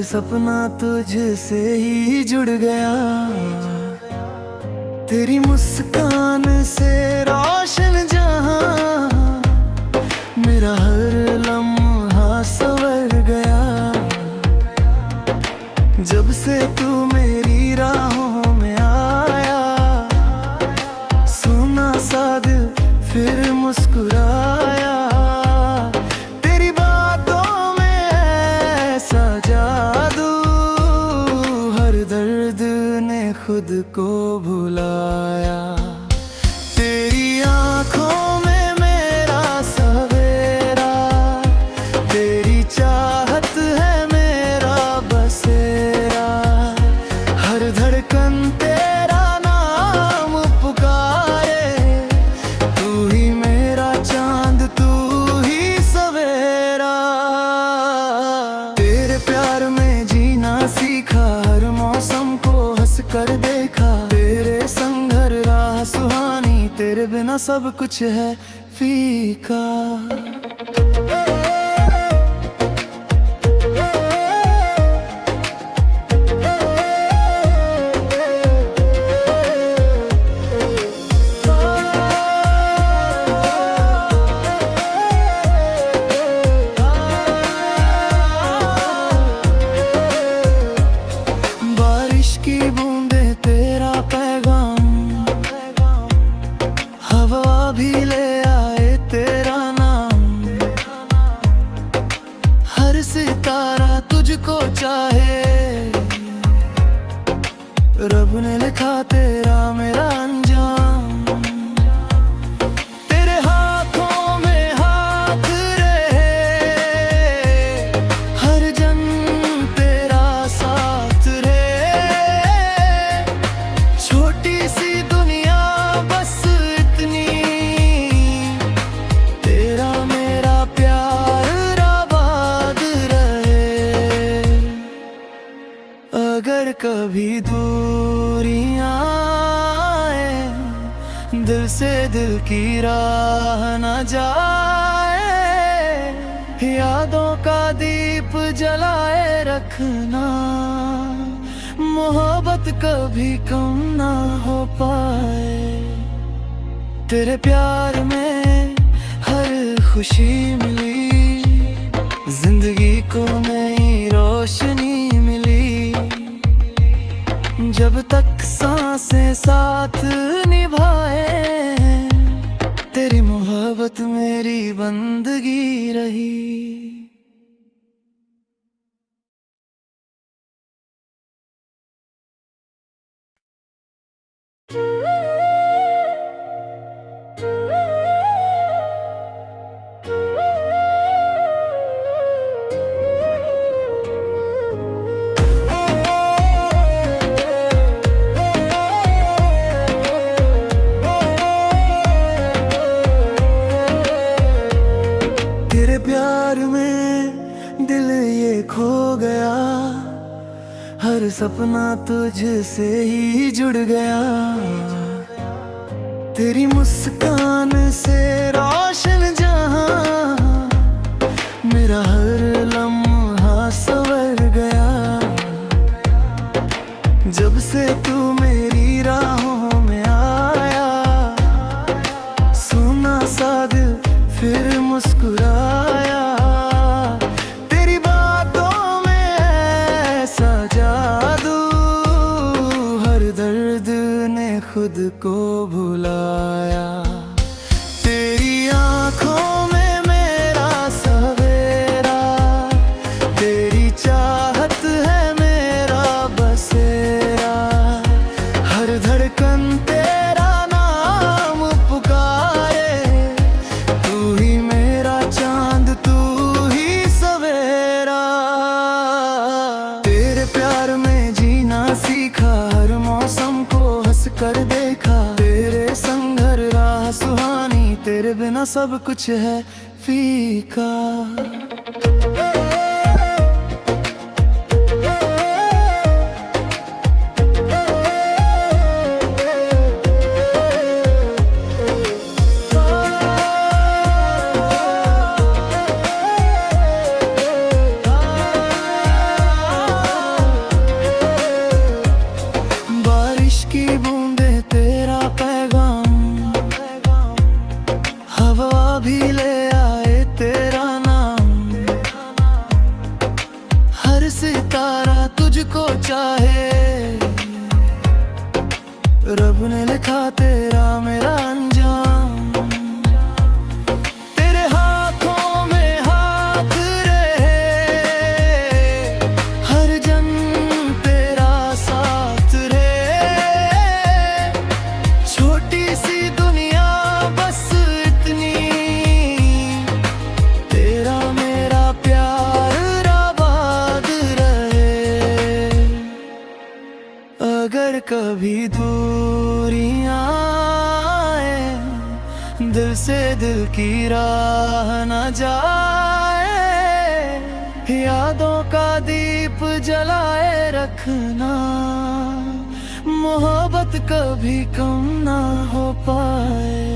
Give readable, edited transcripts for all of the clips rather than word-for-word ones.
सपना तुझसे ही जुड़ गया। तेरी मुस्कान से रोशन जहां, मेरा हर लम्हा संवर गया। जब से तू मेरी राहों में आया, सुना सा दिल फिर मुस्कुराया। तेरी बातों में ऐसा जादू, हर दर्द ने खुद को भुलाया। तेरी आंखों में मेरा सवेरा, तेरी चाहत है मेरा बसेरा। हर धड़कन तेरा नाम पुकारे, तू ही मेरा चांद तू ही सवेरा। तेरे प्यार में जीना सीखा, हर मौसम को हंस कर देखा। तेरे संग हर राह सुहानी, तेरे बिना सब कुछ है फीका। बारिश की बूंदे तेरा पैगाम, हवा भी ले आए तेरा नाम। हर सितारा तुझको चाहे, रब ने लिखा तेरा मेरा अंजाम। तेरे हाथों में हाथ रहे, हर जन्म तेरा साथ रहे। छोटी सी दुनिया बस इतनी, तेरा मेरा प्यार आबाद रहे। अगर कभी दूरियां आए, दिल से दिल की राह न जाए। यादों का दीप जलाए रखना, मोहब्बत कभी कम ना हो पाए। तेरे प्यार में हर खुशी मिली, जिंदगी को नई रोशनी मिली। जब तक सांसें साथ निभाए, तेरी मोहब्बत मेरी बंदगी रही। तेरे प्यार में दिल ये खो गया, हर सपना तुझसे ही जुड़ गया। तेरी मुस्कान से रोशन जहां, मेरा हर लम्हा संवर गया। जब से तू मेरी राहों में आया, सुना सा दिल फिर मुस्कुराया। तेरी बातों में ऐसा जादू, हर दर्द ने खुद को भुलाया। तेरी आंखों में मेरा सवेरा, तेरी चाहत है मेरा बसेरा। हर धड़कन तेरा नाम पुकारे, तू ही मेरा चांद तू ही सवेरा। तेरे प्यार में जीना सीखा, हर मौसम को हंस कर देखा। तेरे संग हर राह सुहानी, तेरे बिना सब कुछ है फीका। रब ने लिखा तेरा मेरा अंजाम, तेरे हाथों में हाथ रहे, हर जन्म तेरा साथ रहे। छोटी सी दुनिया बस इतनी, तेरा मेरा प्यार आबाद रहे। अगर कभी दूरियां आए, दिल से दिल की राह न जाए, यादों का दीप जलाए रखना, मोहब्बत कभी कम ना हो पाए।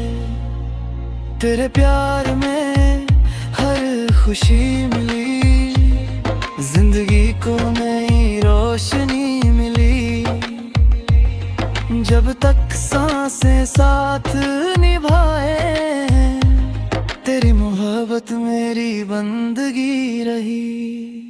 तेरे प्यार में हर खुशी मिली, जिंदगी को नई रोशनी मिली। जब तक सांसें साथ निभाए, तेरी मोहब्बत मेरी बंदगी रही।